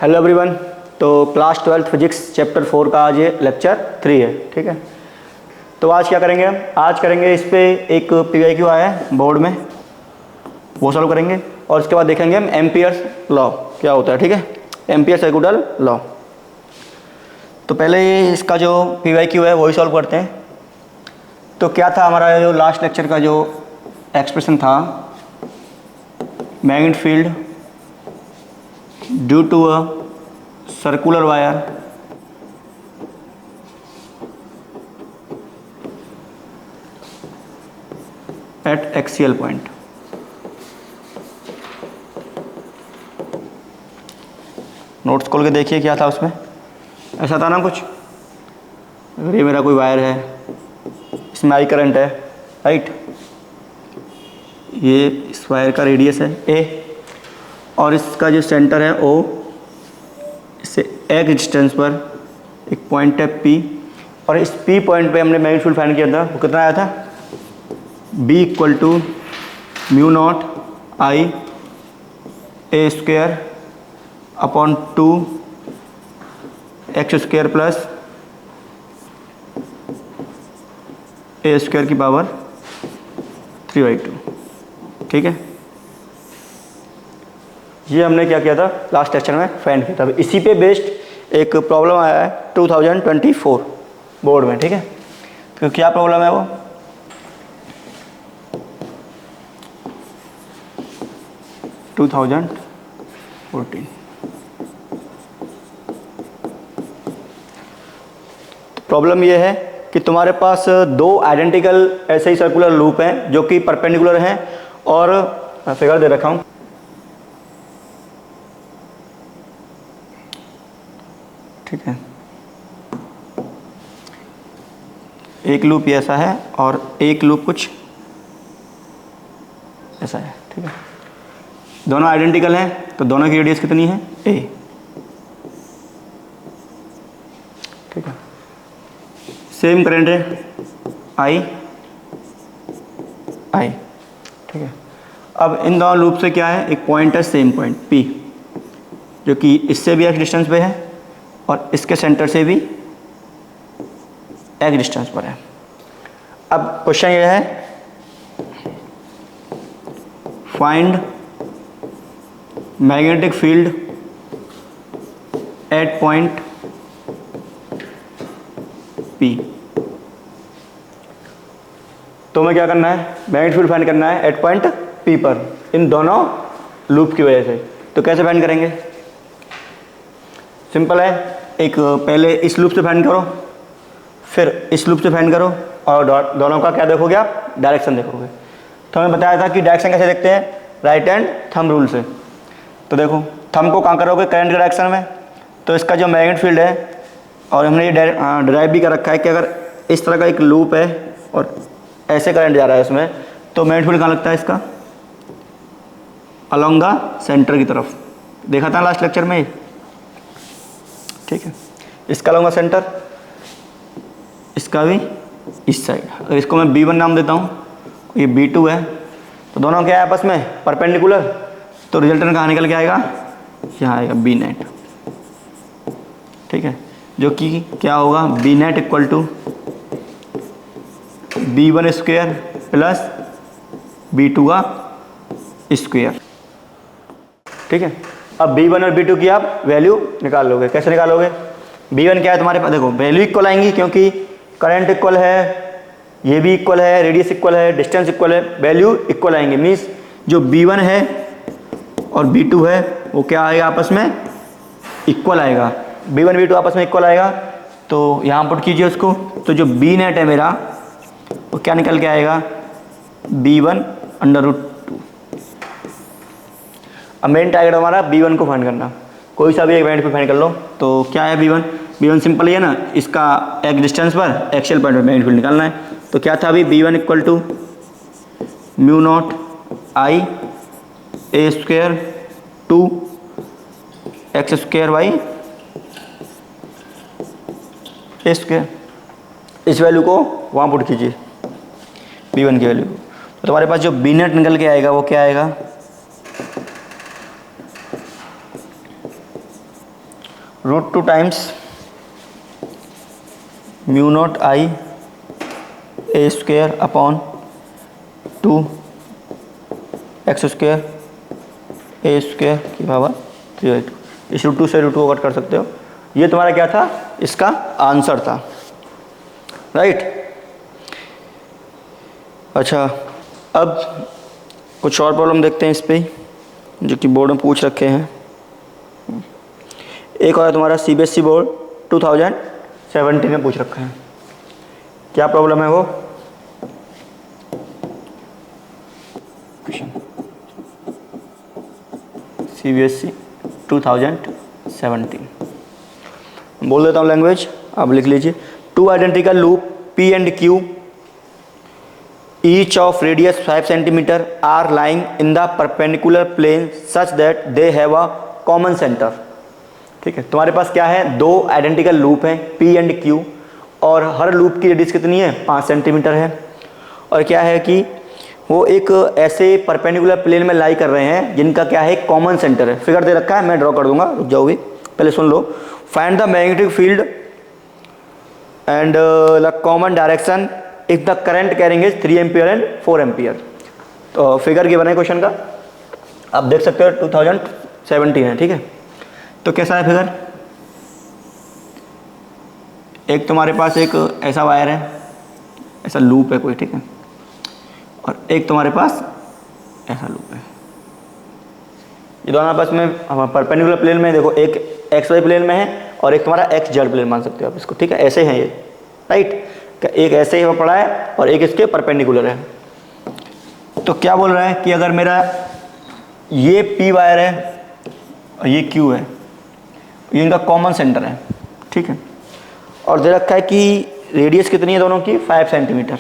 Hello everyone. तो class 12 physics chapter 4 का आज ये लेक्चर 3 है, ठीक है। तो आज क्या करेंगे हम? आज करेंगे इस पे एक PYQ आया है बोर्ड में, वो सॉल्व करेंगे और उसके बाद देखेंगे हम एम्पियर्स लॉ क्या होता है, ठीक है। Ampere circular law. तो पहले इसका जो PYQ है वही सॉल्व करते हैं। तो क्या था हमारा जो लास्ट लेक्चर का जो एक्सप्रेशन था, magnetic field due to a circular wire at axial point. Notes खोल के देखिए क्या था उसमें। ऐसा था ना कुछ, अगर ये मेरा कोई वायर है, इसमें आई करंट है, राइट। ये इस वायर का रेडियस है ए और इसका जो सेंटर है O, इससे एक डिस्टेंस पर एक पॉइंट है P और इस P पॉइंट पे हमने मैग्नेटिक फील्ड फाइंड किया था। वो कितना आया था? B equal to mu naught I A square upon 2 x square plus A square की पावर 3/2, ठीक है। ये हमने क्या किया था लास्ट लेक्चर में फाइंड किया था। इसी पे बेस्ड एक प्रॉब्लम आया है 2024 बोर्ड में, ठीक है। तो क्या प्रॉब्लम है वो? प्रॉब्लम ये है कि तुम्हारे पास दो आइडेंटिकल ऐसे ही सर्कुलर लूप हैं जो कि परपेंडिकुलर हैं और फिगर दे रखा हूँ। ठीक है, एक लूप ये ऐसा है और एक लूप कुछ ऐसा है, ठीक है। दोनों आइडेंटिकल हैं तो दोनों की रेडियस कितनी है? A, ठीक है। सेम करंट है I, ठीक है। अब इन दोनों लूप से क्या है, एक पॉइंट है सेम पॉइंट P जो कि इससे भी एक डिस्टेंस पे है और इसके सेंटर से भी एक डिस्टेंस पर है। अब क्वेश्चन ये है, find magnetic field at point P। तो हमें क्या करना है? मैग्नेटिक फील्ड फाइंड करना है एट पॉइंट P पर, इन दोनों लूप की वजह से। तो कैसे फाइंड करेंगे? सिंपल है, एक पहले इस लूप से फाइंड करो, फिर इस लूप से फाइंड करो और दोनों का क्या देखोगे आप? डायरेक्शन देखोगे। तो हमें बताया था कि डायरेक्शन कैसे देखते हैं? राइट हैंड थंब रूल से। तो देखो, थंब को कहाँ करोगे? करंट के डायरेक्शन में। तो इसका जो मैग्नेटिक फील्ड है, और हमने ये डिराइव भी कर रखा है कि अगर इस तरह का एक लूप है और ऐसे करंट जा रहा है इसमें, तो मैग्नेटिक फील्ड कहाँ लगता है इसका? अलोंग द सेंटर की तरफ। देखा था लास्ट लेक्चर में, ठीक है। इसका लूँगा सेंटर, इसका भी इस साइड। अगर इसको मैं B1 नाम देता हूँ, ये B2 है, तो दोनों क्या है आपस में? परपेंडिकुलर। तो रिजल्टेंट कहाँ निकल के आएगा? यहाँ आएगा B नेट, ठीक है। जो कि क्या होगा? B net equal to B1 square plus B2 का स्क्वायर, ठीक है। अब B1 और B2 की आप वैल्यू निकाल लोगे। कैसे निकालोगे? B1 क्या है तुम्हारे पास? देखो, वैल्यू इक्वल आएंगी क्योंकि करंट इक्वल है, ये भी इक्वल है, रेडियस इक्वल है, डिस्टेंस इक्वल है, वैल्यू इक्वल आएंगे। मीन्स जो B1 है और B2 है वो क्या आएगा? आपस में इक्वल आएगा। B1 B2 आपस में इक्वल आएगा। तो यहाँ पुट कीजिए उसको। तो जो B नेट है मेरा वो क्या निकल के आएगा? B1/√2। अब मेन टारगेट हमारा B1 को फाइंड करना। कोई सा भी एक पॉइंट पे फाइंड कर लो। तो क्या है B1 सिंपल ही है ना, इसका एक डिस्टेंस पर एक्सियल पॉइंट पर मैग्नेटिक फील्ड निकालना है। तो क्या था अभी? B1 equal to mu naught I A square 2 x square y A square. इस वैल्यू को वहाँ पुट कीजिए, B1 की वैल्यू को। तो तुम्हारे पास जो B नेट निकल के आएगा वो क्या आएगा? √2 टाइम्स म्यू नॉट आई ए स्क्वायर अपॉन 2 एक्स स्क्वायर ए स्क्वायर की पावर 3/2। इस √2 से √2 कट कर सकते हो। ये तुम्हारा क्या था, इसका आंसर था, राइट। अच्छा, अब कुछ और प्रॉब्लम देखते हैं इस पे जो कि बोर्ड में पूछ रखे हैं। एक और तुम्हारा CBSE बोर्ड 2017 में पूछ रखा है। क्या प्रॉब्लम है वो? CBSE 2017 बोल देता हूँ लैंग्वेज, आप लिख लीजिए। 2 identical loop P and Q each of radius 5 cm are lying in the perpendicular plane such that they have a common center। ठीक है, तुम्हारे पास क्या है, 2 आइडेंटिकल लूप हैं P and Q और हर लूप की रेडियस कितनी है, 5 सेंटीमीटर है। और क्या है कि वो एक ऐसे परपेंडिकुलर प्लेन में लाई कर रहे हैं जिनका क्या है, कॉमन सेंटर है। फिगर दे रखा है, मैं ड्रॉ कर दूंगा, रुक जाओ भी, पहले सुन लो। Find the magnetic field and the common direction if the current carrying is 3 ampere and 4 ampere. तो फिगर गिवन है क्वेश्चन का, आप देख सकते हो 2017 है, ठीक है। तो कैसा है फिगर, एक तुम्हारे पास एक ऐसा वायर है, ऐसा लूप है कोई, ठीक है, और एक तुम्हारे पास ऐसा लूप है। ये दोनों आपस में परपेंडिकुलर प्लेन में, देखो एक XY प्लेन में है और एक तुम्हारा XZ प्लेन मान सकते हो आप इसको, ठीक है, ऐसे हैं ये, राइट। एक ऐसे ही पड़ा है और एक इसके परपेंडिकुलर है। तो क्या बोल रहा है कि अगर मेरा ये P वायर है और ये Q है, ये इनका कॉमन सेंटर है, ठीक है, और दे रखा है कि रेडियस कितनी है दोनों की, 5 सेंटीमीटर।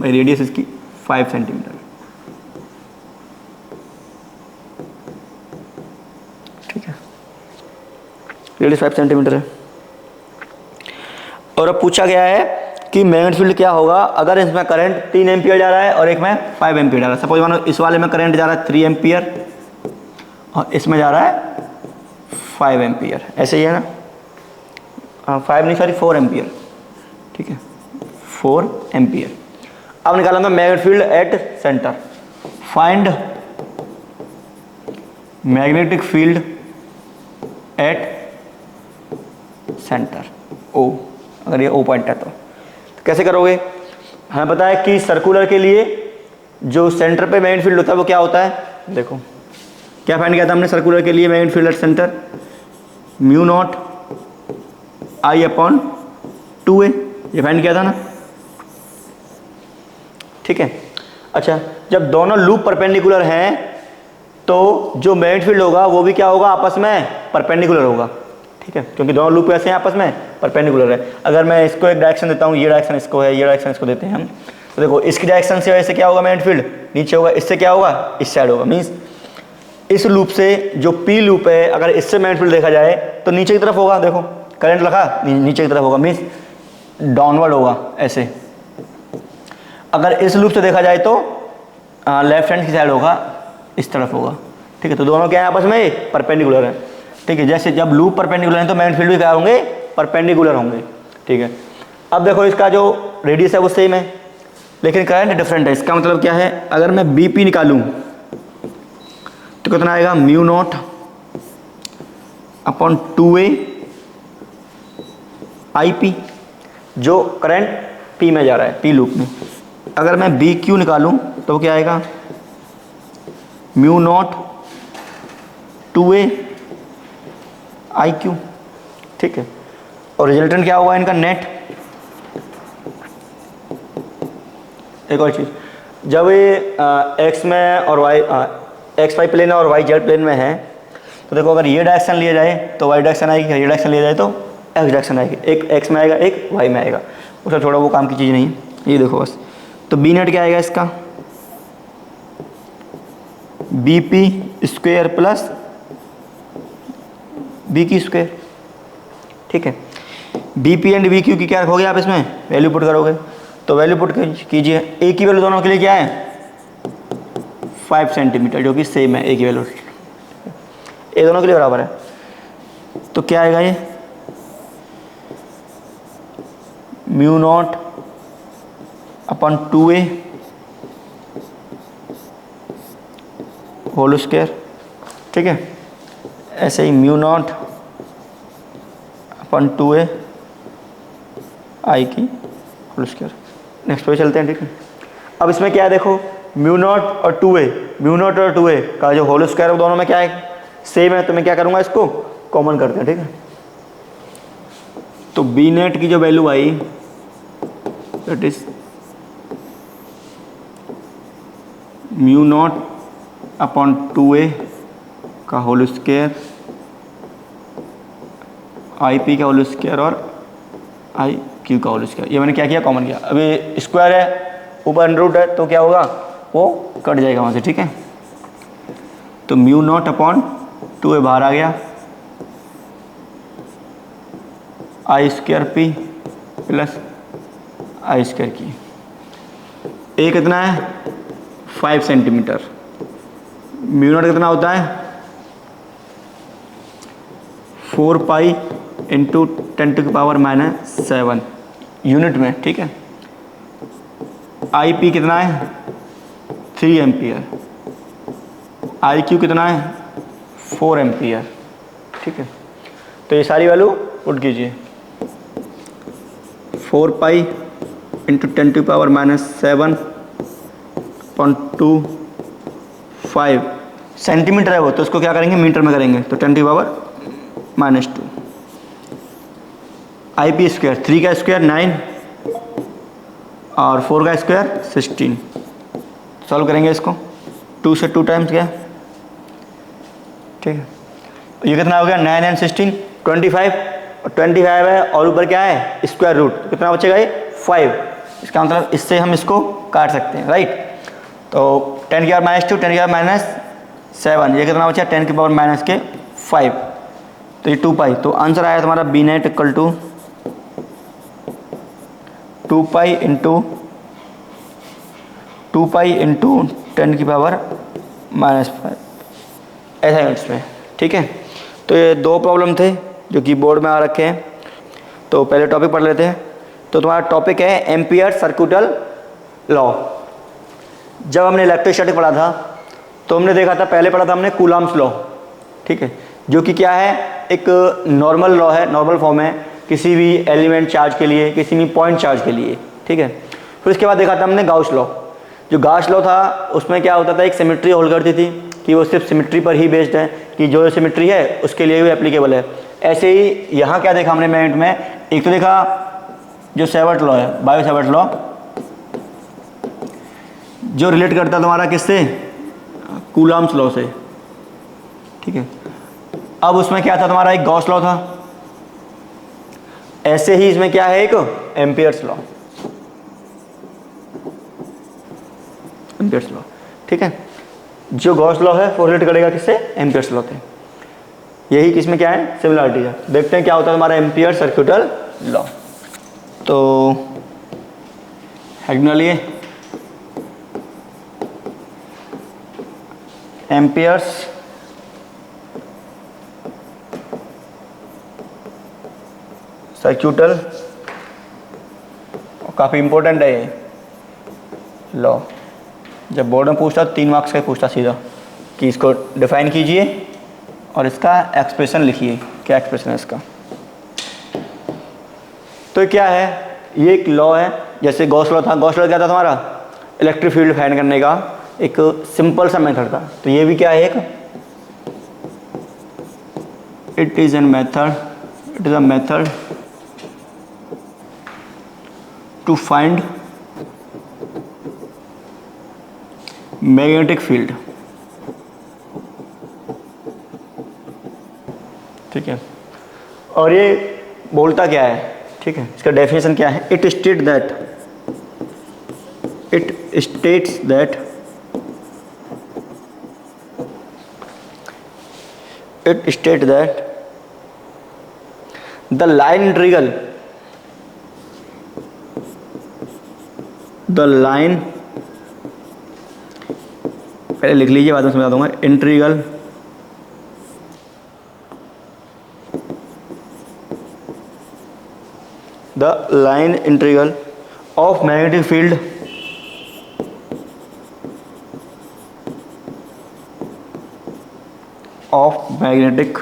रेडियस इसकी 5 सेंटीमीटर, ठीक है, रेडियस 5 सेंटीमीटर है। और अब पूछा गया है कि मैग्नेटिक फील्ड क्या होगा अगर इसमें करंट 3 एम्पियर जा रहा है और एक में 5 एम्पियर जा रहा है। सपोज मानो इस वाले में करंट जा रहा है 3 एम्पियर और इसमें जा रहा है 5 एम्पियर, ऐसे ही है ना, 5 नहीं सॉरी 4 एम्पियर, ठीक है, 4 एम्पियर। अब निकालूंगा magnetic field at centre. Find magnetic field at centre O, अगर ये O पॉइंट है तो कैसे करोगे? हमें पता है कि सर्कुलर के लिए जो सेंटर पे मैग्नेटिक फील्ड होता है वो क्या होता है, देखो क्या फाइंड किया था हमने सर्कुलर के लिए magnetic field at centre, mu naught I upon 2a, ये फाइंड किया था ना, ठीक है। अच्छा, जब दोनों लूप परपेंडिकुलर हैं तो जो मैग्नेटिक फील्ड होगा वो भी क्या होगा, आपस में परपेंडिकुलर होगा, ठीक है, क्योंकि दोनों लूप ऐसे हैं आपस में परपेंडिकुलर है। अगर मैं इसको एक डायरेक्शन देता हूँ, ये डायरेक्शन इसको है, ये डायरेक्शन इसको देते हैं हम, तो देखो इसकी डायरेक्शन से वैसे क्या होगा, मैग्नेटिक फील्ड नीचे होगा, इससे क्या होगा, इस साइड होगा। मीन्स इस लूप से जो P लूप है अगर इससे मैग्नेटिक फील्ड देखा जाए तो नीचे की तरफ होगा, देखो करंट लगा नीचे की तरफ होगा, मीन्स डाउनवर्ड होगा ऐसे। अगर इस लूप से देखा जाए तो लेफ्ट हैंड की साइड होगा, इस तरफ होगा, ठीक है। तो दोनों क्या है, आपस में परपेंडिकुलर है, ठीक है। जैसे जब लूप परपेंडिकुलर है तो मैग्नेटिक फील्ड भी क्या होंगे, परपेंडिकुलर होंगे, ठीक है। अब देखो इसका जो रेडियस है वो सेम है लेकिन करंट डिफरेंट है। इसका मतलब क्या है, अगर मैं BP निकालूं तो कितना आएगा, mu naught upon 2a IP, जो करंट P में जा रहा है, P लूप में। अगर मैं BQ निकालूं तो क्या आएगा, म्यू नॉट 2a IQ, ठीक है। और रिजल्टेंट क्या होगा इनका, नेट। एक और चीज़, जब ये X में और XY प्लेन और YZ प्लेन में है तो देखो अगर ये डायरेक्शन लिया जाए तो Y डायरेक्शन आएगी, ये डायरेक्शन लिया जाए तो X डायरेक्शन आएगी, एक X में आएगा एक Y में आएगा, उसका छोड़ा वो काम की चीज़ नहीं है। ये देखो बस, तो B नेट क्या आएगा इसका, BP square plus BQ square, ठीक है। BP एंड BQ की क्या रखोगे आप, इसमें वैल्यू पुट करोगे, तो वैल्यू पुट कीजिए। A की वैल्यू दोनों के लिए क्या है, 5 सेंटीमीटर, जो कि सेम है, A की वैल्यू A दोनों के लिए बराबर है। तो क्या आएगा ये म्यू नॉट अपन 2a होल स्क्वायर, ठीक है। ऐसे ही म्यू नॉट अपन 2a आई की होल स्क्वायर। नेक्स्ट पे चलते हैं, ठीक है। अब इसमें क्या है देखो, म्यू नॉट और 2a, म्यू नॉट और 2a का जो होल स्क्वायर है दोनों में क्या है सेम है, तो मैं क्या करूँगा इसको कॉमन करते हैं, ठीक है। तो बी नेट की जो value I that is mu not upon 2a का होल स्क्वायर, आई पी का होल स्क्वायर और आई क्यू का होल स्क्वायर। ये मैंने क्या किया कॉमन किया। अभी स्क्वायर है ऊपर अंडर रूट है तो क्या होगा वो कट जाएगा वहाँ से, ठीक है। तो म्यू नॉट अपॉन 2a बाहर आ गया, आई स्क्वायर पी प्लस आई स्क्वायर की। ए कितना है 5 सेंटीमीटर, म्यू नॉट कितना होता है 4 पाई इंटू 10⁻⁻7 यूनिट में, ठीक है। आई पी कितना है 3 एम्पियर, आई क्यू कितना है 4 एम्पियर, ठीक है। तो ये सारी वैल्यू पुट कीजिए, 4 पाई इंटू 10⁻⁻7 अपॉन 2 5 सेंटीमीटर है वो, तो उसको क्या करेंगे मीटर में करेंगे, तो 10⁻⁻2। आई पी स्क्वायर 3 का स्क्वायर 9 और 4 का स्क्वायर 16। सॉल्व करेंगे इसको, 2 से 2 टाइम्स गया, ठीक है। ये कितना हो गया 9 एंड 16 25, और 25 है और ऊपर क्या है स्क्वायर रूट, तो कितना बचेगा ये 5। इसका मतलब इससे हम इसको काट सकते हैं, राइट। तो 10⁻⁻2 10⁻⁻7 ये कितना बचा 10⁻⁻5, तो ये 2 पाई। तो आंसर आया तुम्हारा B net equal to 2 pi into 10⁻⁻5 ऐसा यूनिट्स में, ठीक है। तो ये 2 प्रॉब्लम थे जो कि बोर्ड में आ रखे हैं। तो पहले टॉपिक पढ़ लेते हैं। तो तुम्हारा टॉपिक है एम्पियर सर्किटल लॉ। जब हमने इलेक्ट्रोस्टैटिक पढ़ा था तो हमने देखा था, पहले पढ़ा था हमने कूलम्ब्स लॉ, ठीक है, जो कि क्या है एक नॉर्मल लॉ है, नॉर्मल फॉर्म है किसी भी एलिमेंट चार्ज के लिए, किसी भी पॉइंट चार्ज के लिए, ठीक है। फिर उसके बाद देखा था हमने गाउस लॉ। जो गाउस लॉ था उसमें क्या होता था, एक सिमेट्री होल्ड करती थी कि वो सिर्फ सिमेट्री पर ही बेस्ड है, कि जो सिमेट्री है उसके लिए भी एप्लीकेबल है। ऐसे ही यहाँ क्या देखा हमने मेरिट में, एक तो देखा जो सेवर्ट लॉ है, बायो सेवर्ट लॉ, जो रिलेट करता है तुम्हारा किससे कूलम्ब्स लॉ से, ठीक है। अब उसमें क्या था तुम्हारा एक गॉस लॉ था, ऐसे ही इसमें क्या है एक एम्पियर्स लॉ, एम्पियर्स लॉ, ठीक है। जो गॉस लॉ है वो रिलेट करेगा किससे एम्पियर्स लॉ से। यही किसमें क्या है सिमिलरिटी है। देखते हैं क्या होता है हमारा एम्पियर सर्किटल लॉ। तो हेगनली एम्पियर्स सर्किटल, काफ़ी इंपॉर्टेंट है ये लॉ। जब बोर्ड में पूछता 3 मार्क्स का पूछता सीधा कि इसको डिफाइन कीजिए और इसका एक्सप्रेशन लिखिए, क्या एक्सप्रेशन है इसका। तो क्या है, ये एक लॉ है, जैसे गॉस लॉ था। गॉस लॉ क्या था तुम्हारा इलेक्ट्रिक फील्ड फाइंड करने का एक सिंपल सा मेथड था। तो ये भी क्या है एक it is a method to find magnetic field, ठीक है। और ये बोलता क्या है, ठीक है, इसका डेफिनेशन क्या है, it states that the line integral पहले लिख लीजिए बाद में समझा दूंगा। Integral the line integral of magnetic field of magnetic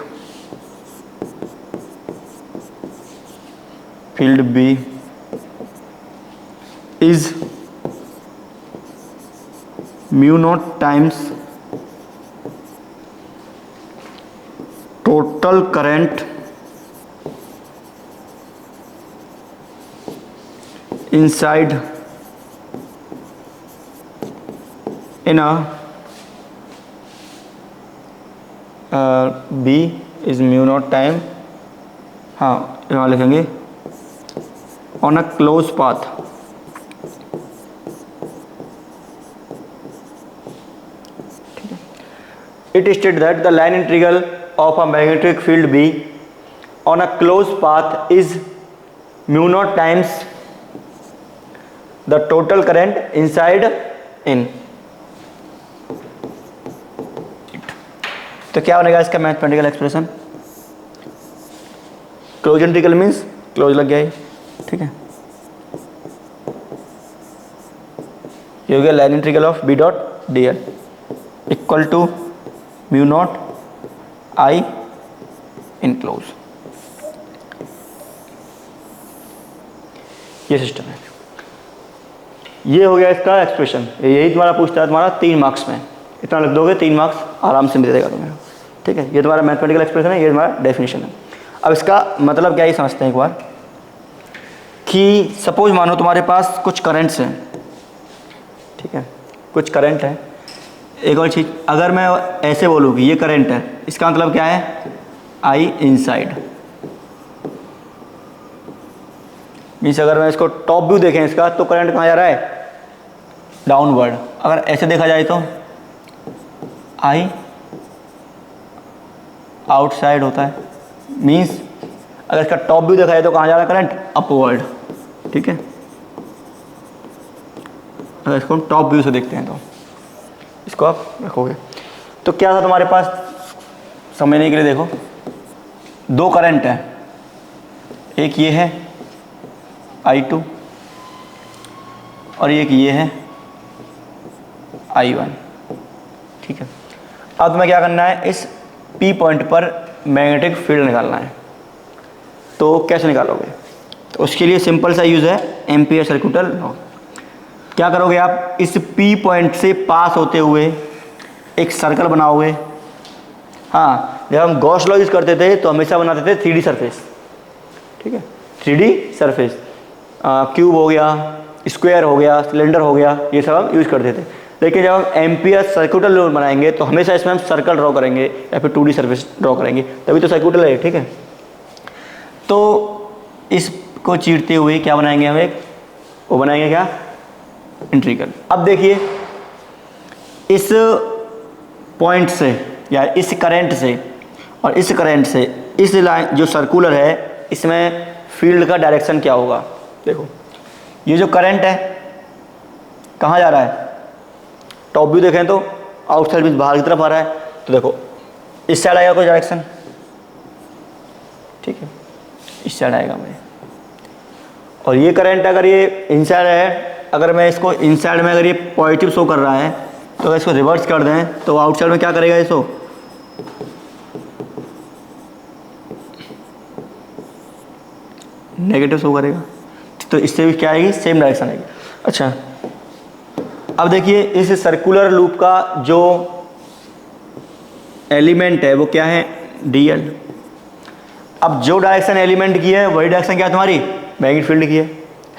field B is mu naught times total current inside in a B is mu naught time, हाँ यहाँ लिखेंगे on a closed path it states that the line integral of a magnetic field B on a closed path is mu naught times the total current inside in। तो क्या बनेगा इसका mathematical expression? Close integral means close लग गया ये, ठीक है। ये हो गया line integral of B dot D L equal to mu naught I enclosed. ये सिस्टम है। ये हो गया इसका एक्सप्रेशन। यही तुम्हारा पूछता है तुम्हारा 3 मार्क्स में, इतना लिख दोगे 3 मार्क्स आराम से मिल जाएगा तुम्हें, ठीक है। ये तुम्हारा मैथमेटिकल एक्सप्रेशन है, ये तुम्हारा डेफिनेशन है। अब इसका मतलब क्या ही समझते हैं एक बार कि सपोज मानो तुम्हारे पास कुछ करंट्स हैं, ठीक है, कुछ करंट है। एक और चीज़, अगर मैं ऐसे बोलूँ कि ये करंट है, इसका मतलब क्या है? आई इनसाइड मीन्स अगर मैं इसको टॉप व्यू देखें इसका, तो करंट कहाँ जा रहा है? डाउनवर्ड। अगर ऐसे देखा जाए तो आई आउटसाइड होता है, मीन्स अगर इसका टॉप व्यू देखा जाए तो कहाँ जा रहा है करंट? अपवर्ड, ठीक है। अगर इसको हम टॉप व्यू से देखते हैं तो इसको आप रखोगे तो क्या था तुम्हारे पास? समझने के लिए देखो, 2 करंट है, एक ये है I2 और एक ये है I1, ठीक है। अब तुम्हें क्या करना है? इस P पॉइंट पर मैग्नेटिक फील्ड निकालना है। तो कैसे निकालोगे? तो उसके लिए सिंपल सा यूज़ है एम्पियर सर्कुलर लॉ। क्या करोगे आप? इस P पॉइंट से पास होते हुए एक सर्कल बनाओगे। हाँ, जब हम गॉस लॉ यूज़ करते थे तो हमेशा बनाते थे 3D सरफेस, ठीक है, 3D सरफेस, क्यूब हो गया, स्क्वायर हो गया, सिलेंडर हो गया, ये सब हम यूज़ करते थे। लेकिन जब हम एम्पियर सर्कुलर लॉ बनाएंगे तो हमेशा इसमें हम सर्कल ड्रॉ करेंगे या फिर 2D सरफेस ड्रॉ करेंगे, तभी तो सर्कुलर है, ठीक है। तो इसको चीरते हुए क्या बनाएंगे हम? एक वो बनाएंगे क्या? इंटीग्रल। अब देखिए, इस पॉइंट से या इस करंट से और इस करंट से इस लाइन जो सर्कुलर है, इसमें फील्ड का डायरेक्शन क्या होगा? देखो, ये जो करंट है कहाँ जा रहा है? टॉप व्यू देखें तो आउटसाइड मीन्स बाहर की तरफ आ रहा है। तो देखो, इस साइड आएगा कोई डायरेक्शन, ठीक है, इस साइड आएगा मेरे। और ये करंट अगर ये इनसाइड है, अगर मैं इसको इनसाइड में अगर ये पॉजिटिव शो कर रहा है तो अगर इसको रिवर्स कर दें तो आउटसाइड में क्या करेगा? ये शो नेगेटिव शो करेगा। तो इससे भी क्या आएगी? सेम डायरेक्शन आएगी। अच्छा, अब देखिए, इस सर्कुलर लूप का जो एलिमेंट है वो क्या है? डीएल। अब जो डायरेक्शन एलिमेंट की है वही डायरेक्शन क्या है तुम्हारी? मैग्नेटिक फील्ड की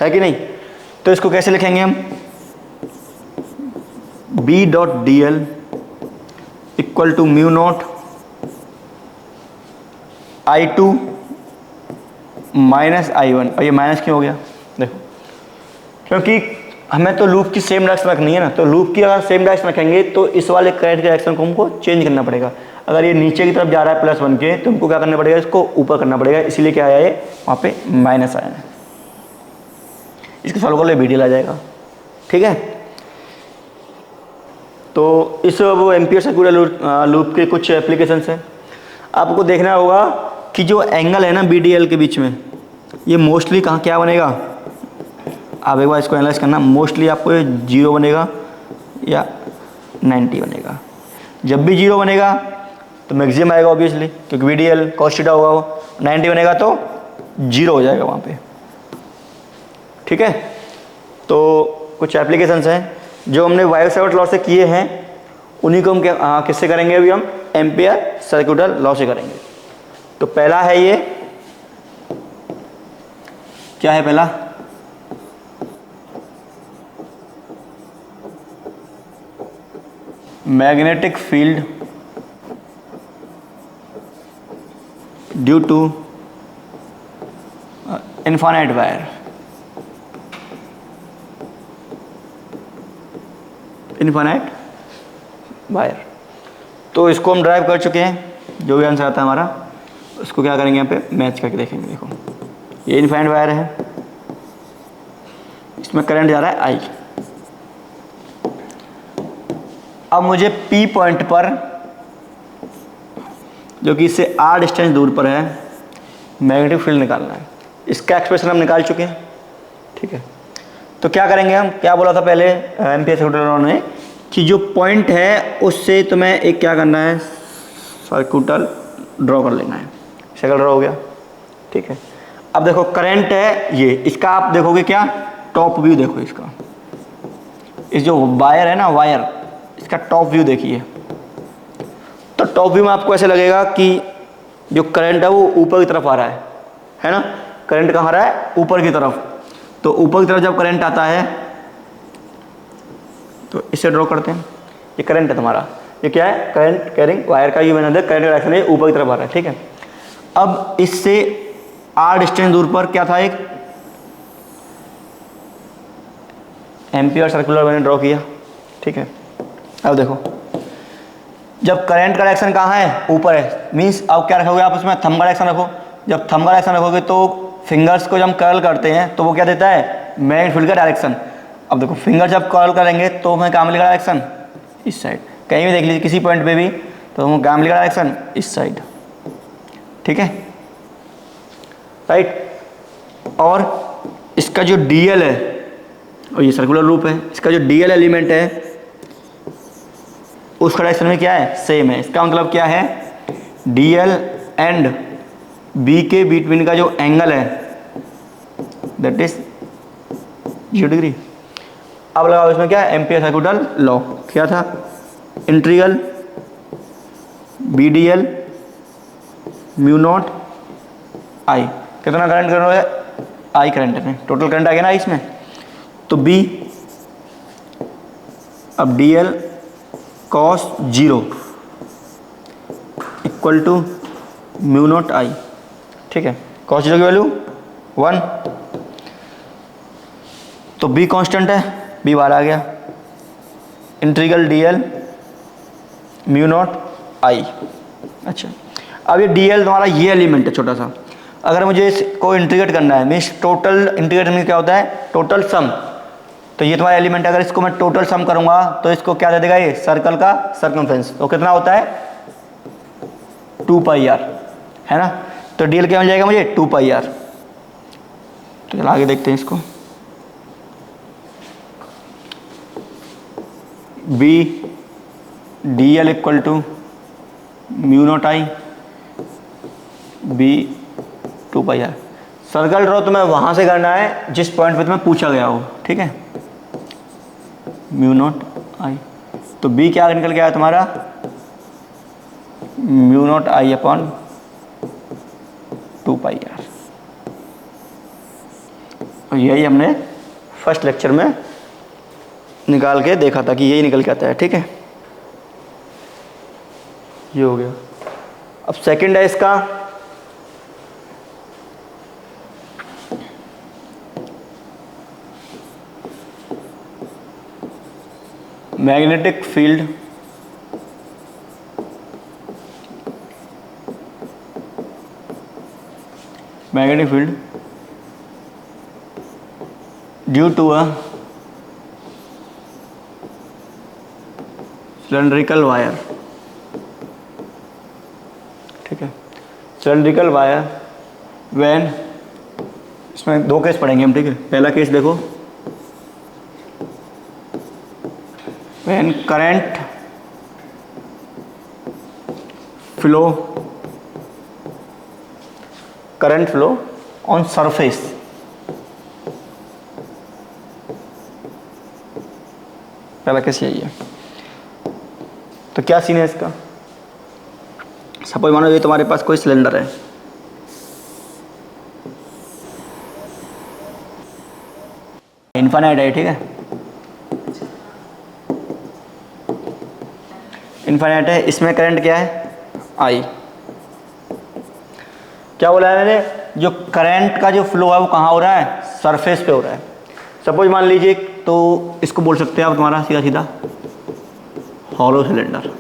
है कि नहीं? तो इसको कैसे लिखेंगे हम? B dot D L equal to mu naught I2 minus I1। और ये माइनस क्यों हो गया? देखो, क्योंकि हमें तो लूप की सेम डायरेक्शन रखनी है ना, तो लूप की अगर सेम डायरेक्शन रखेंगे तो इस वाले करंट के डायरेक्शन को हमको चेंज करना पड़ेगा। अगर ये नीचे की तरफ जा रहा है +1 के, तो हमको क्या करना पड़ेगा? इसको ऊपर करना पड़ेगा। इसीलिए क्या आया? ये वहाँ पे माइनस आया है। इसके सॉल्व कर ले, BDL आ जाएगा, ठीक है। तो इस वो एम्पियर सर्कुलर लूप के कुछ एप्लीकेशंस हैं। आपको देखना होगा कि जो एंगल है ना BDL के बीच में, ये मोस्टली कहाँ क्या बनेगा, आप एक बार इसको एनालाइज करना, मोस्टली आपको ये 0 बनेगा या 90 बनेगा। जब भी 0 बनेगा तो मैक्सिमम आएगा ऑब्वियसली, क्योंकि VDL cos थीटा होगा वो। 90 बनेगा तो 0 हो जाएगा वहाँ पे। ठीक है, तो कुछ एप्लीकेशंस हैं जो हमने वायरसाइट लॉ से किए हैं, उन्हीं को हम किससे करेंगे अभी, हम एम्पियर सर्कुलर लॉ से करेंगे। तो पहला है ये, क्या है पहला, magnetic field due to infinite wire, infinite wire. तो इसको हम ड्राइव कर चुके हैं, जो भी आंसर आता है हमारा उसको क्या करेंगे यहाँ पे मैच करके देखेंगे। देखो ये इनफाइनाइट वायर है, इसमें करंट जा रहा है I। अब मुझे P पॉइंट पर, जो कि इससे R डिस्टेंस दूर पर है, मैग्नेटिक फील्ड निकालना है। इसका एक्सप्रेशन हम निकाल चुके हैं। ठीक है, तो क्या करेंगे हम, क्या बोला था पहले एम्पियर सर्कुलर लॉ ने, कि जो पॉइंट है उससे तुम्हें एक क्या करना है, सर्कुलर ड्रॉ कर लेना है। सर्कल ड्रॉ हो गया। ठीक है, अब देखो करंट है ये, इसका आप देखोगे क्या, टॉप व्यू देखो इसका, इस जो वायर है ना वायर, इसका टॉप व्यू देखिए। तो टॉप व्यू में आपको ऐसे लगेगा कि जो करंट है वो ऊपर की तरफ आ रहा है ना, करंट कहाँ आ रहा है, ऊपर की तरफ। तो ऊपर की तरफ जब करंट आता है तो इसे ड्रॉ करते हैं। ये करंट है तुम्हारा, ये क्या है, करंट कैरिंग वायर का ये मैंने करंट का डायरेक्शन है ऊपर की तरफ आ रहा है। ठीक है, अब इससे R डिस्टेंस दूर पर क्या था, एक एम्पियर सर्कुलर मैंने ड्रॉ किया। ठीक है, अब देखो जब करंट का डायरेक्शन कहाँ है, ऊपर है, मीन्स अब क्या रखोगे आप उसमें, थंब का डायरेक्शन रखो। जब थंब का डायरेक्शन रखोगे तो फिंगर्स को जब हम कर्ल करते हैं तो वो क्या देता है, मैग्नेटिक फील्ड का डायरेक्शन। अब देखो फिंगर जब कर्ल करेंगे तो हमें कहाँ मिलेगा डायरेक्शन, इस साइड। कहीं भी देख लीजिए किसी पॉइंट पे भी, तो हमें कहाँ मिलेगा डायरेक्शन, इस साइड। ठीक है, राइट। और इसका जो DL है, और ये सर्कुलर लूप है, इसका जो DL एलिमेंट है उसका डायरेक्शन में क्या है, सेम है। इसका मतलब क्या है, DL एंड B के बीटवीन का जो एंगल है दैट इज 0 डिग्री। अब लगाओ इसमें क्या है, एम्पियर सर्कुलर लॉ क्या था, integral BDL mu naught I। कितना करंट है, I करंट है, टोटल करंट आ गया ना इसमें। तो B, अब DL cos 0 equal to mu naught I। ठीक है, cos 0 की वैल्यू 1, तो B कांस्टेंट है, B बाहर आ गया, integral DL mu naught I। अच्छा, अब ये DL तुम्हारा ये एलिमेंट है छोटा सा, अगर मुझे इसको इंटीग्रेट करना है, मीन्स टोटल इंटीग्रेट मीन्स क्या होता है, टोटल सम। तो ये तुम्हारा एलिमेंट, अगर इसको मैं टोटल सम करूंगा तो इसको क्या दे देगा, ये सर्कल का सर्कमफ्रेंस। तो कितना होता है, 2πr, है ना। तो DL क्या मिल जाएगा मुझे, 2πr। तो चलो आगे देखते हैं इसको। B DL equal to mu naught I, B 2πr। Circle draw तुम्हें वहां से करना है जिस पॉइंट पे तुम्हें पूछा गया हो। ठीक है, म्यू नॉट I। तो B क्या निकल के आया तुम्हारा, mu naught I upon 2πr। और यही हमने फर्स्ट लेक्चर में निकाल के देखा था कि यही निकल के आता है। ठीक है, ये हो गया। अब सेकंड है इसका, magnetic field due to a cylindrical wire. ठीक है, सिलेंड्रिकल वायर व्हेन इसमें दो केस पढ़ेंगे हम, ठीक है। पहला केस देखो, when current flow on surface, पहला केस यही है। तो क्या सीन है इसका, सपोज मानो ये तुम्हारे पास कोई सिलेंडर है, इनफाइनाइट है, ठीक है, इनफाइनाइट है, इसमें करंट क्या है, आई। क्या बोला है मैंने, जो करंट का जो फ्लो है वो कहाँ हो रहा है, सरफेस पे हो रहा है। सपोज मान लीजिए, तो इसको बोल सकते हैं आप तुम्हारा सीधा सीधा हॉलो सिलेंडर।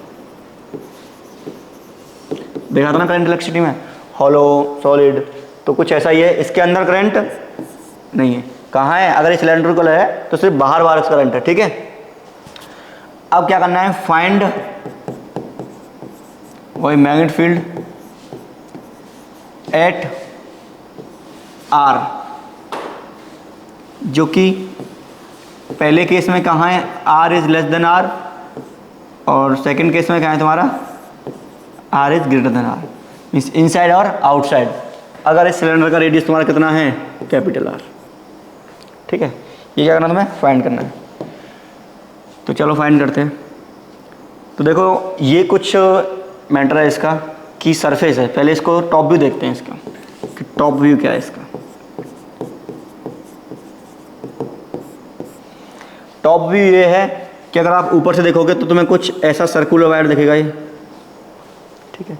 देखा था ना करंट इलेक्ट्रिसिटी में, हॉलो सॉलिड, तो कुछ ऐसा ही है, इसके अंदर करंट नहीं है। कहाँ है, अगर ये सिलेंड्रिकल है तो सिर्फ बाहर बाहर करंट है, ठीक है। अब क्या करना है, फाइंड वही मैग्नेटिक फील्ड एट आर, जो कि पहले केस में कहाँ है, R is less than R, और सेकंड केस में कहाँ है तुम्हारा, R is greater than R, means inside और आउटसाइड। अगर इस सिलेंडर का रेडियस तुम्हारा कितना है, कैपिटल आर, ठीक है। ये क्या करना तुम्हें, फाइंड करना है। तो चलो फाइंड करते हैं। तो देखो ये कुछ मैटर है इसका कि सरफेस है, पहले इसको टॉप व्यू देखते हैं इसका, कि टॉप व्यू क्या है इसका। टॉप व्यू ये है कि अगर आप ऊपर से देखोगे तो तुम्हें कुछ ऐसा सर्कुलर वायर दिखेगा ये, ठीक है,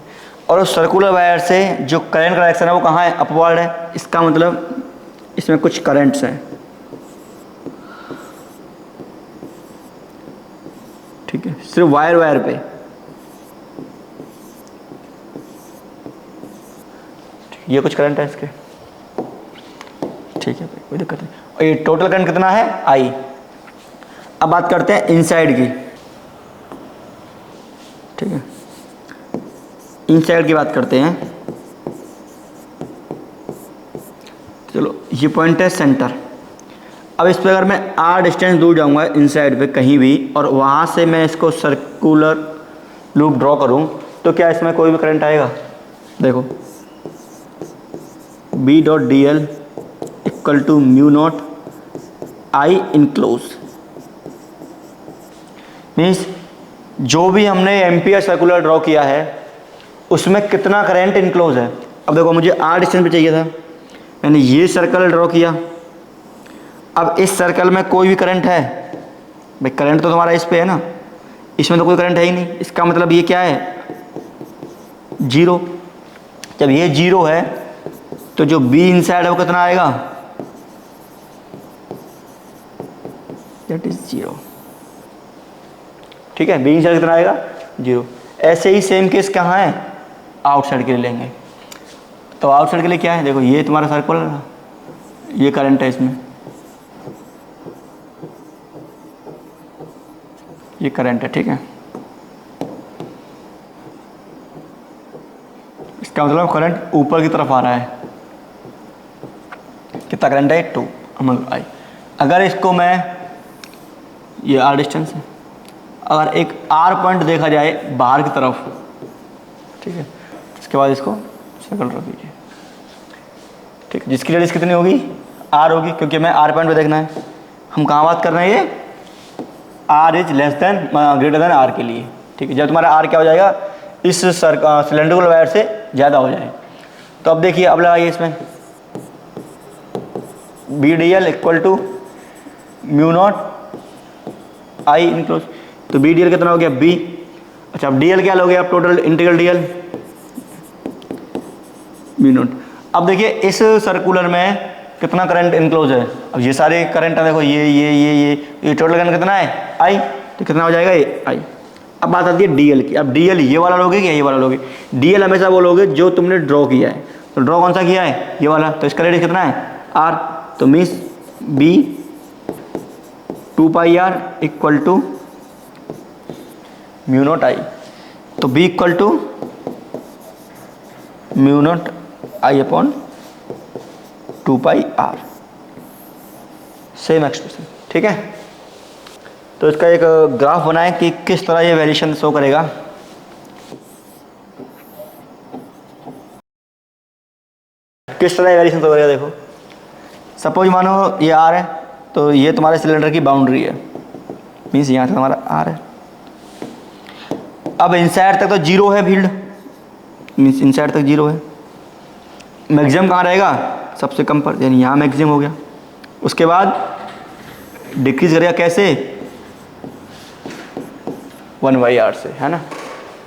और उस सर्कुलर वायर से जो करंट का डायरेक्शन है वो कहाँ है, अपवर्ड है। इसका मतलब इसमें कुछ करंट्स हैं, ठीक है, सिर्फ वायर पे। ये कुछ करंट है इसके, ठीक है, कोई दिक्कत नहीं। और ये टोटल करंट कितना है, आई। अब बात करते हैं इनसाइड की, ठीक है, इनसाइड की बात करते हैं। चलो ये पॉइंट है सेंटर। अब इस पर अगर मैं आर डिस्टेंस दूर जाऊंगा इनसाइड पे कहीं भी, और वहाँ से मैं इसको सर्कुलर लूप ड्रॉ करूँ, तो क्या इसमें कोई भी करंट आएगा। देखो B dot D L equal to mu naught I enclosed, means जो भी हमने एम्पियर सर्कुलर ड्रॉ किया है उसमें कितना करंट इनक्लोज है। अब देखो मुझे आर डिस्टेंस पे चाहिए था, मैंने ये सर्कल ड्रॉ किया। अब इस सर्कल में कोई भी करंट है, भाई करंट तो तुम्हारा इस पे है ना, इसमें तो कोई करंट है ही नहीं। इसका मतलब ये क्या है, जीरो। जब ये जीरो है तो जो बी इनसाइड है वो कितना आएगा, दैट इज जीरो, ठीक है। बी इनसाइड कितना आएगा, जीरो। ऐसे ही सेम केस कहाँ है, आउटसाइड के लिए लेंगे। तो आउटसाइड के लिए क्या है, देखो ये तुम्हारा सर्कल है, ये करंट है इसमें, ये करंट है, ठीक है। इसका मतलब करंट ऊपर की तरफ आ रहा है। कितना करंट है, 2 आई। अगर इसको मैं, ये आर डिस्टेंस है, अगर एक आर पॉइंट देखा जाए बाहर की तरफ, ठीक है, इसके बाद इसको सर्कल ड्रॉ कीजिए, ठीक है, जिसकी रेडियस कितनी होगी, आर होगी, क्योंकि मैं आर पॉइंट पे देखना है। हम कहाँ बात कर रहे हैं, ये R is less than greater than R के लिए, ठीक है। जब तुम्हारा आर क्या हो जाएगा, इस सिलेंड्रिकल वायर से ज़्यादा हो जाए। तो अब देखिए, अब लगाइए इसमें B D L equal to mu naught I enclosed. तो बी डी एल कितना हो गया, बी। अच्छा, अब डी एल क्या लोगे आप, total integral D L mu naught. अब देखिए इस सर्कुलर में कितना करंट इनक्लोज है। अब ये सारे करंट है, देखो ये टोटल करंट कितना है, आई। तो कितना हो जाएगा, ये आई। अब बात आती है डीएल की। अब डीएल ये वाला लोगे या ये वाला लोगे, डीएल हमेशा वो लोगे जो तुमने ड्रॉ किया है। तो ड्रॉ कौन सा किया है, ये वाला। तो इसका रेडियस कितना है, आर। तो means B 2 pi R equal to mu naught I. तो B equal to mu naught I upon 2πr, same expression. ठीक है, तो इसका एक ग्राफ बनाएं कि किस तरह ये वेरिएशन शो करेगा। किस तरह वेरिएशन शो करेगा, देखो सपोज मानो ये आर है, तो ये तुम्हारे सिलेंडर की बाउंड्री है, मीन्स यहाँ तक हमारा आर है। अब इनसाइड तक तो जीरो है फील्ड, मीन्स इनसाइड तक जीरो है। मैक्सिमम कहाँ रहेगा, सबसे कम पर, यानी यहाँ मैक्सिमम हो गया। उसके बाद डिक्रीज करेगा कैसे, 1/r से, है ना।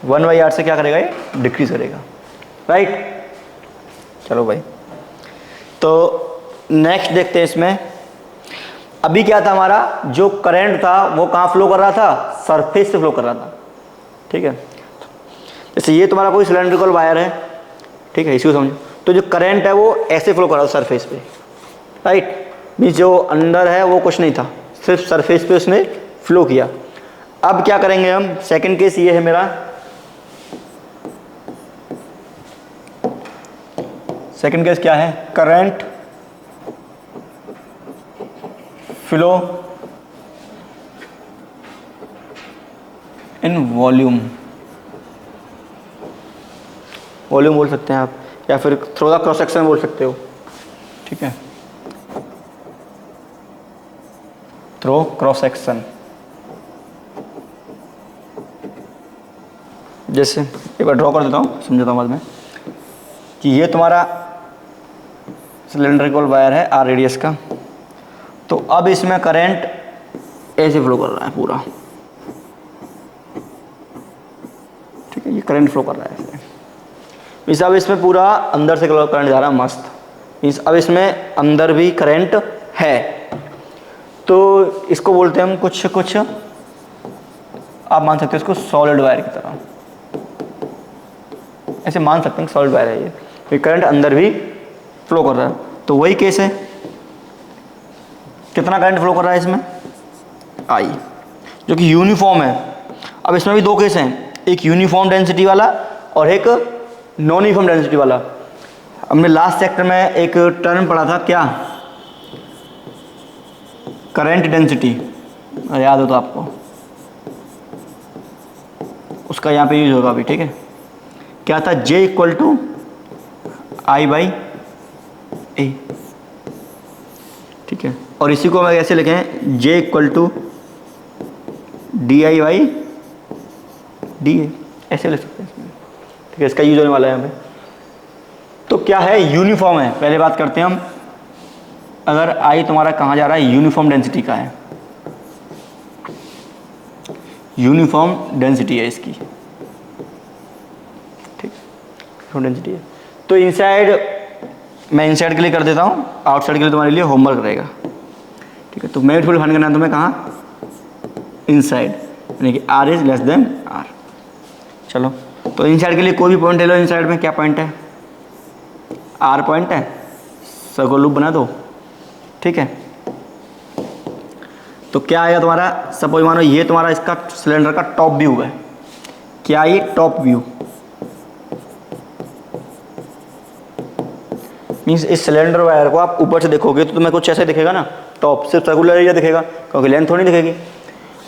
1/r से क्या करेगा, ये डिक्रीज करेगा, राइट। चलो भाई, तो नेक्स्ट देखते हैं इसमें। अभी क्या था, हमारा जो करंट था वो कहाँ फ्लो कर रहा था, सरफेस से फ्लो कर रहा था। ठीक है, जैसे ये तुम्हारा कोई सिलेंड्रिकल वायर है, ठीक है, इसको समझो। तो जो करंट है वो ऐसे फ्लो कर रहा था सरफेस पे, राइट। मीन्स जो अंदर है वो कुछ नहीं था, सिर्फ सरफेस पे उसने फ्लो किया। अब क्या करेंगे हम, सेकंड केस ये है मेरा, सेकंड केस क्या है, current flow in volume, volume बोल सकते हैं आप, या फिर थ्रू द क्रॉस सेक्शन बोल सकते हो। ठीक है, थ्रू क्रॉस सेक्शन। जैसे एक बार ड्रॉ कर देता हूँ, समझाता हूँ बाद में, कि ये तुम्हारा सिलेंड्रिकल वायर है आर रेडियस का। तो अब इसमें करंट ऐसे फ्लो कर रहा है पूरा, ठीक है, ये करंट फ्लो कर रहा है ऐसे। मीन्स अब इसमें पूरा अंदर से करंट जा रहा है, मस्त। मीन्स अब इसमें अंदर भी करंट है, तो इसको बोलते हैं हम कुछ कुछ, आप मान सकते हो इसको सॉलिड वायर की तरह, ऐसे मान सकते हैं सॉलिड वायर है ये करंट अंदर भी फ्लो कर रहा है। तो वही केस है, कितना करंट फ्लो कर रहा है इसमें, आई, जो कि यूनिफॉर्म है। अब इसमें भी दो केस हैं, एक यूनिफॉर्म डेंसिटी वाला और एक नॉन यूनिफॉर्म डेंसिटी वाला। हमने लास्ट चैप्टर में एक टर्म पढ़ा था, क्या, करंट डेंसिटी, याद हो तो आपको, उसका यहाँ पे यूज होगा अभी। ठीक है, क्या था, J = I/A, ठीक है। और इसी को मैं कैसे लिखें, J = DI/DA, ऐसे लिख सकते हैं इसमें। ठीक है, इसका यूज होने वाला है यहाँ पे। तो क्या है, यूनिफॉर्म है। पहले बात करते हैं हम, अगर I तुम्हारा कहाँ जा रहा है, यूनिफॉर्म डेंसिटी का है, यूनिफॉर्म डेंसिटी है इसकी, ठीक, यूनिफॉर्म डेंसिटी है। तो इनसाइड, मैं इनसाइड के लिए कर देता हूँ, आउटसाइड के लिए तुम्हारे लिए होमवर्क रहेगा। ठीक है, तो मैग्नीट्यूड फाइंड करना है तुम्हें कहाँ, इनसाइड, यानी कि R is less then R। चलो, तो इनसाइड के लिए कोई भी पॉइंट ले लो, इनसाइड में क्या पॉइंट है, R पॉइंट है, सर्कुलर लूप बना दो। ठीक है, तो क्या आएगा तुम्हारा, सपोज मानो ये तुम्हारा इसका सिलेंडर का टॉप व्यू है, क्या ये टॉप व्यू, मीन्स इस सिलेंडर वायर को आप ऊपर से देखोगे तो तुम्हें कुछ ऐसे दिखेगा ना, टॉप सिर्फ सर्कुलर एरिया दिखेगा, क्योंकि लेंथ थोड़ी दिखेगी।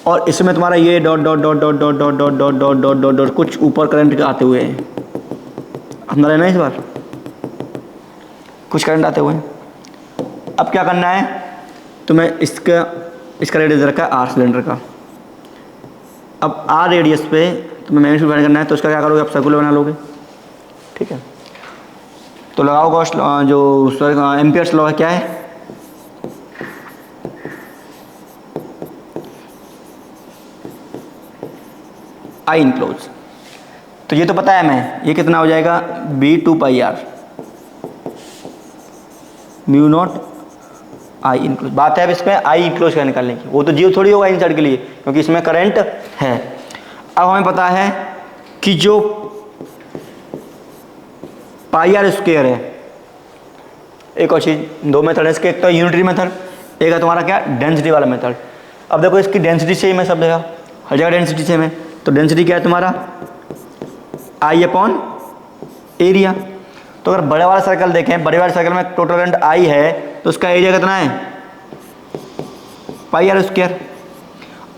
और इसमें तुम्हारा ये dot dot dot dot dot dot dot dot dot dot dot dot कुछ ऊपर करंट आते हुए हैं, अंदर है ना, इस बार कुछ करंट आते हुए हैं। अब क्या करना है तुम्हें, इसका रेडियस रखा है R सिलेंडर का। अब R रेडियस पे तुम्हें मैग्नीट्यूड फाइंड करना है, तो इसका क्या करोगे, आप सर्कुलर बना लोगे। ठीक है, तो लगाओ गॉस, जो एम्पियर्स लॉ है, क्या है, I इनक्लोज। तो ये तो पता है मैं, ये कितना हो जाएगा, B2πr μ0 I इनक्लोज। बात है अब इसमें I इनक्लोज का निकालने की, वो तो जीरो थोड़ी होगा इनसाइड के लिए, क्योंकि इसमें करंट है। अब हमें पता है कि जो πr² है, एक और चीज़, दो मेथड है इसके, एक तो यूनिटरी मेथड, एक है तुम्हारा क्या, डेंसिटी वाला मेथड। अब देखो इसकी डेंसिटी सेम है सब जगह, हर जगह डेंसिटी सेम है। तो डेंसिटी क्या है तुम्हारा, I/एरिया। तो अगर बड़े वाला सर्कल देखें, बड़े वाले सर्कल में टोटल करंट आई है तो उसका एरिया कितना है, पाई आर स्क्वायर।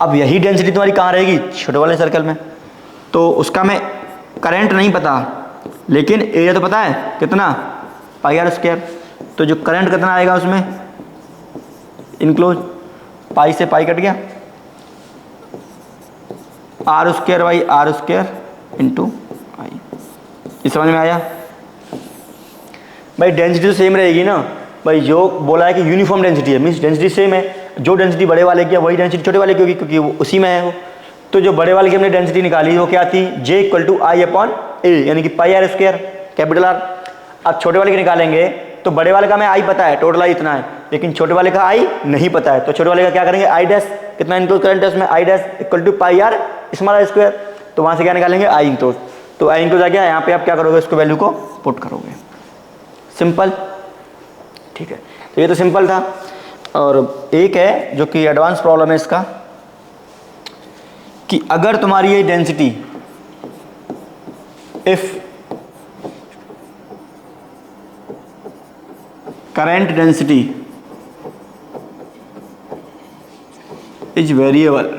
अब यही डेंसिटी तुम्हारी कहाँ रहेगी, छोटे वाले सर्कल में। तो उसका मैं करंट नहीं पता, लेकिन एरिया तो पता है कितना, पाई आर स्क्वायर। तो जो करंट कितना आएगा उसमें इनक्लोज, पाई से पाई कट गया, R square by R square into I. ये समझ में आया भाई। डेंसिटी तो सेम रहेगी ना भाई, जो बोला है कि यूनिफॉर्म डेंसिटी है, मीन्स डेंसिटी सेम है। जो डेंसिटी बड़े वाले की है वही डेंसिटी छोटे वाले की होगी, क्योंकि वो उसी में है वो। तो जो बड़े वाले की हमने डेंसिटी निकाली वो क्या थी, J equal to I upon A, यानी कि pi R square capital R. अब छोटे वाले की निकालेंगे तो बड़े वाले का हमें आई पता है, टोटल आई इतना है, लेकिन छोटे वाले का आई नहीं पता है। तो छोटे वाले का क्या करेंगे, आई डैश, कितना इंक्लूड करंट है उसमें, I dash equal to pi R small R square. तो वहाँ से क्या निकालेंगे, आई इंक्लूड। तो आई इंक्लूड आ गया, यहाँ पे आप क्या करोगे, उसको वैल्यू को पुट करोगे, सिंपल। ठीक है, तो ये तो सिंपल था। और एक है जो कि एडवांस प्रॉब्लम है इसका, कि अगर तुम्हारी ये density if current density is variable,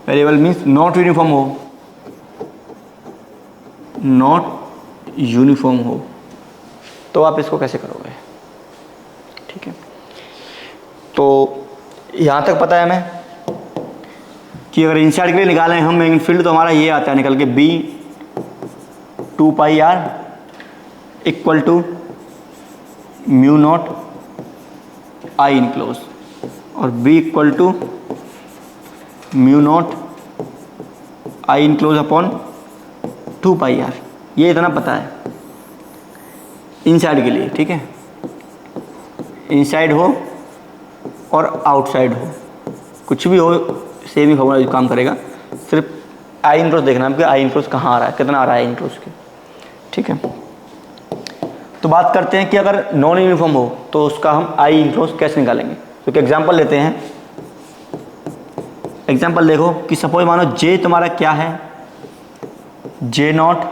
variable means not uniform हो, नॉट यूनिफॉर्म हो, तो आप इसको कैसे करोगे। ठीक है, तो यहाँ तक पता है हमें कि अगर इनसाइड के लिए निकालें हम मैग्नेटिक फील्ड, तो हमारा ये आता है निकल के B 2 pi R equal to mu naught I enclosed, और B equal to mu naught I enclosed upon 2 pi R. ये इतना पता है इनसाइड के लिए। ठीक है, इनसाइड हो और आउटसाइड हो, कुछ भी हो सेम ही फॉर्मूला काम करेगा, सिर्फ आई इनक्लोज देखना है कि आई इनक्लोज कहाँ आ रहा है, कितना आ रहा है आई इनक्लोज के। ठीक है, तो बात करते हैं कि अगर नॉन यूनिफॉर्म हो तो उसका हम आई इनक्लोज कैसे निकालेंगे। तो क्या एग्जाम्पल लेते हैं, एग्जाम्पल देखो कि सपोज मानो जे तुम्हारा क्या है, जे नॉट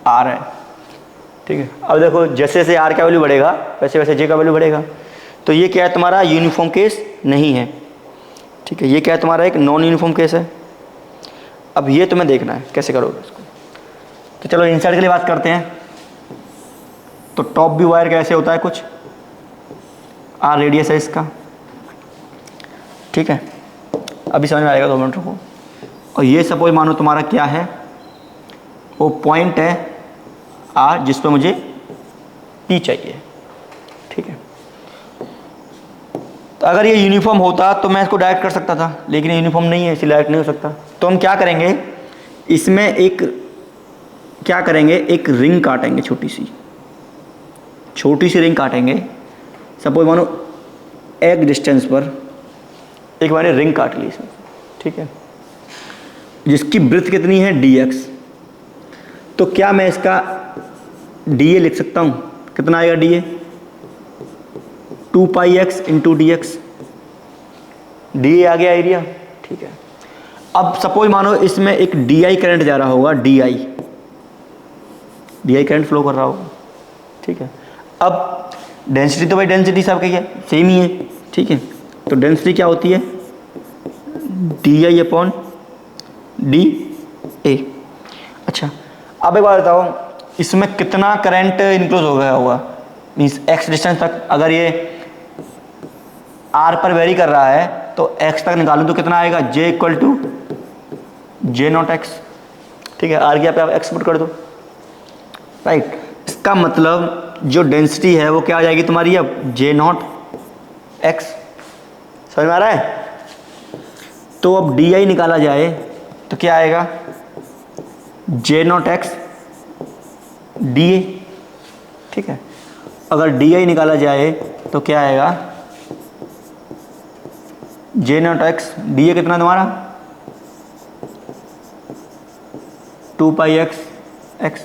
आर है। ठीक है, अब देखो जैसे जैसे आर का वैल्यू बढ़ेगा वैसे वैसे जे का वैल्यू बढ़ेगा। तो ये क्या है, तुम्हारा यूनिफॉर्म केस नहीं है। ठीक है, ये क्या है, तुम्हारा एक नॉन यूनिफॉर्म केस है। अब ये तुम्हें देखना है कैसे करोगे इसको। तो चलो इनसाइड के लिए बात करते हैं। तो टॉप भी वायर कैसे होता है, कुछ आर रेडियस है इसका। ठीक है, अभी समझ में आएगा, 2 मिनट रुको। और ये सपोज मानो तुम्हारा क्या है, वो पॉइंट है आर जिस पर मुझे पी चाहिए। ठीक है, तो अगर ये यूनिफॉर्म होता तो मैं इसको डायरेक्ट कर सकता था, लेकिन ये यूनिफॉर्म नहीं है इसलिए डायरेक्ट नहीं हो सकता। तो हम क्या करेंगे, इसमें एक क्या करेंगे, एक रिंग काटेंगे, छोटी सी रिंग काटेंगे। सपोज मानो एक डिस्टेंस पर एक मैंने रिंग काट ली इसमें। ठीक है, जिसकी ब्रेथ कितनी है dx। तो क्या मैं इसका dA लिख सकता हूँ, कितना आएगा dA, 2 pi X into D X. D आ गया एरिया। ठीक है, अब सपोज मानो इसमें एक DI करंट जा रहा होगा, DI करंट फ्लो कर रहा होगा। ठीक है, अब डेंसिटी तो भाई डेंसिटी सब क्या है, सेम ही है। ठीक है, तो डेंसिटी क्या होती है, DI अपॉन DA। अच्छा, अब एक बात बताओ, इसमें कितना करंट इनक्लोज हो गया होगा, मीन्स एक्स डिस्टेंस तक। अगर ये आर पर वेरी कर रहा है तो एक्स तक निकालूं तो कितना आएगा, J equal to J naught x. ठीक है, आर की आप एक्स पुट कर दो। राइट, इसका मतलब जो डेंसिटी है वो क्या आ जाएगी तुम्हारी, अब J नॉट एक्स। समझ में आ रहा है। तो अब DI निकाला जाए तो क्या आएगा, J नॉट एक्स DA। ठीक है, अगर DI निकाला जाए तो क्या आएगा, J नॉट एक्स DA कितना तुम्हारा, 2 पाई एक्स एक्स।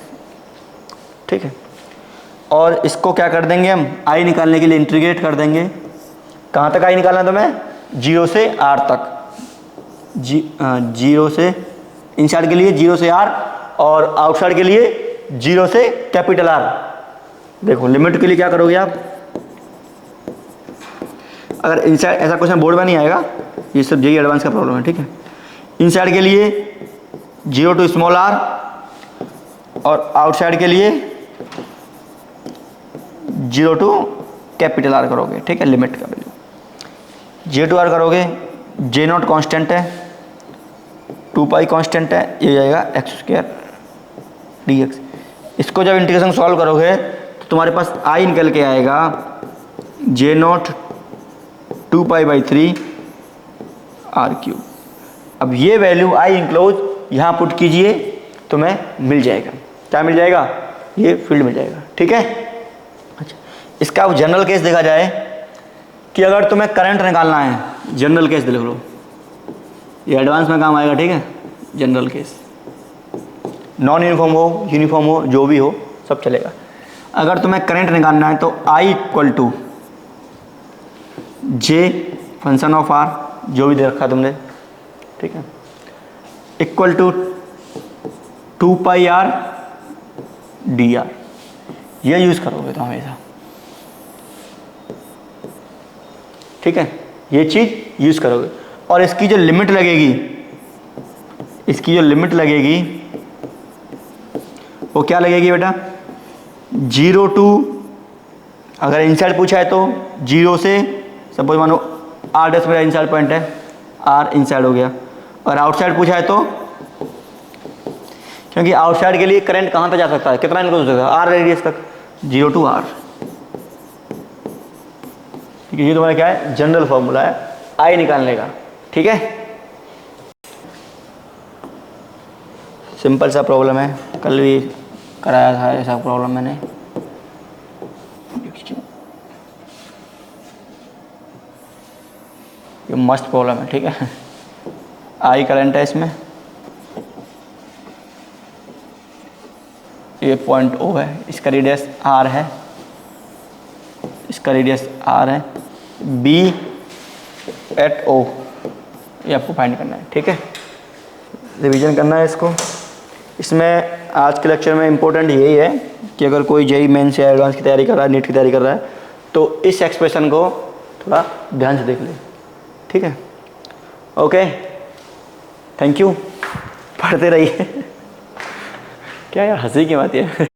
ठीक है, और इसको क्या कर देंगे हम, आई निकालने के लिए इंटीग्रेट कर देंगे। कहाँ तक आई निकालना तुम्हें, 0 से R तक। 0 से इनसाइड के लिए 0 से R और आउटसाइड के लिए 0 से कैपिटल R। देखो लिमिट के लिए क्या करोगे आप, अगर इनसाइड, ऐसा क्वेश्चन बोर्ड में नहीं आएगा, ये सब जेईई एडवांस का प्रॉब्लम है, ठीक है। इनसाइड के लिए 0 टू स्मॉल r और आउटसाइड के लिए 0 टू कैपिटल R करोगे, ठीक है। लिमिट का वैल्यू 0 टू r करोगे, J0 कांस्टेंट है, 2 पाई कांस्टेंट है, ये जाएगा x² dx। इसको जब इंटीग्रेशन सॉल्व करोगे तो तुम्हारे पास i निकल के आएगा J0 2 पाई बाई 3 r³। अब ये वैल्यू i इंक्लोज यहाँ पुट कीजिए, तुम्हें मिल जाएगा। क्या मिल जाएगा, ये फील्ड मिल जाएगा, ठीक है। अच्छा, इसका अब जनरल केस देखा जाए कि अगर तुम्हें करंट निकालना है, जनरल केस देख लो, ये एडवांस में काम आएगा, ठीक है। जनरल केस नॉन यूनिफॉर्म हो, यूनिफॉर्म हो, जो भी हो सब चलेगा। अगर तुम्हें करंट निकालना है तो I equal to J function of R, जो भी दे रखा तुमने, ठीक है, equal to 2 pi R dr। ये यूज़ करोगे तो हमेशा, ठीक है, ये चीज़ यूज़ करोगे। और इसकी जो लिमिट लगेगी, इसकी जो लिमिट लगेगी वो क्या लगेगी बेटा, 0 टू, अगर इनसाइड पूछा है तो 0 से, सपोज मानो R डैश मेरा इनसाइड पॉइंट है, R इनसाइड हो गया, और आउटसाइड पूछा है तो, क्योंकि आउटसाइड के लिए करंट कहाँ तक जा सकता है, कितना इनक्लोज हो सकता है, R रेडियस तक, 0 टू R, ठीक है। ये तुम्हारा क्या है, जनरल फॉर्मूला है I निकालने का, ठीक है। सिंपल सा प्रॉब्लम है, कल भी कराया था ऐसा प्रॉब्लम मैंने। ये मस्त प्रॉब्लम है, ठीक है। I करंट है इसमें, ये पॉइंट O है, इसका रेडियस R है, इसका रेडियस R है, B एट O, ये आपको फाइंड करना है, ठीक है। रिवीजन करना है इसको। इसमें आज के लेक्चर में इम्पोर्टेंट यही है कि अगर कोई जेईई मेंस या एडवांस की तैयारी कर रहा है, नीट की तैयारी कर रहा है, तो इस एक्सप्रेशन को थोड़ा ध्यान से देख ले, ठीक है। ओके, थैंक यू, पढ़ते रहिए। क्या यार हंसी की बात है।